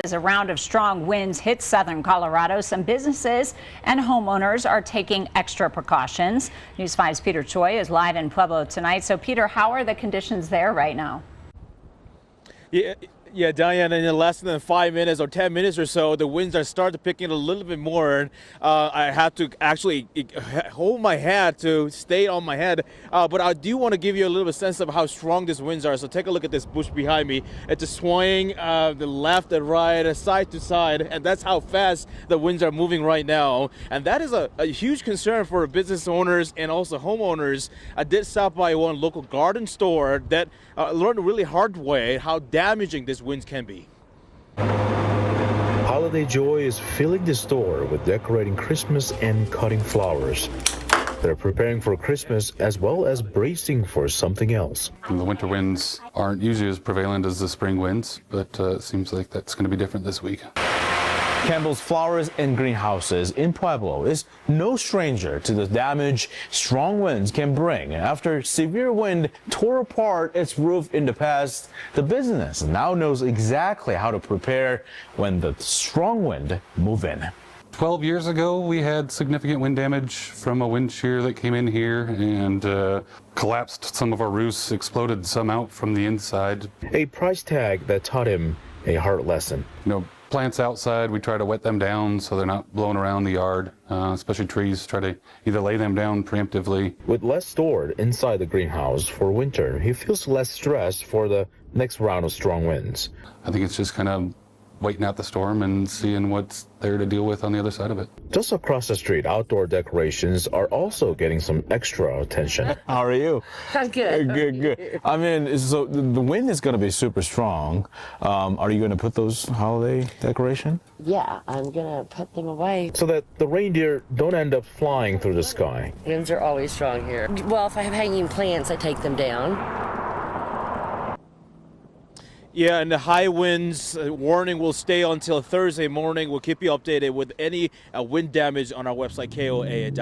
As a round of strong winds hit southern Colorado, some businesses and homeowners are taking extra precautions. News 5's Peter Choi is live in Pueblo tonight. So, Peter, how are the conditions there right now? Yeah, Diane, in less than 5 minutes or 10 minutes or so, the winds are starting to pick in a little bit more. I have to actually hold my hat to stay on my head. But I do want to give you a little bit sense of how strong these winds are. So take a look at this bush behind me. It's a swaying the left and right, side to side. And that's how fast the winds are moving right now. And that is a huge concern for business owners and also homeowners. I did stop by one local garden store that learned a really hard way how damaging this winds can be. Holiday joy is filling the store with decorating Christmas and cutting flowers. They're preparing for Christmas as well as bracing for something else. The winter winds aren't usually as prevalent as the spring winds, but it seems like that's going to be different this week. Campbell's Flowers and Greenhouses in Pueblo is no stranger to the damage strong winds can bring. After severe wind tore apart its roof in the past, the business now knows exactly how to prepare when the strong wind move in. 12 years ago, we had significant wind damage from a wind shear that came in here and collapsed some of our roofs, exploded some out from the inside. A price tag that taught him a hard lesson. Plants outside, we try to wet them down so they're not blowing around the yard, especially trees, try to either lay them down preemptively. With less stored inside the greenhouse for winter, he feels less stressed for the next round of strong winds. I think it's just kind of waiting out the storm and seeing what's there to deal with on the other side of it. Just across the street, outdoor decorations are also getting some extra attention. How are you? I'm good. Good. I mean, so the wind is going to be super strong. Are you going to put those holiday decorations? Yeah, I'm gonna put them away. So that the reindeer don't end up flying through the sky. Winds are always strong here. Well, if I have hanging plants, I take them down. Yeah, and the high winds warning will stay until Thursday morning. We'll keep you updated with any wind damage on our website, KOAA.com.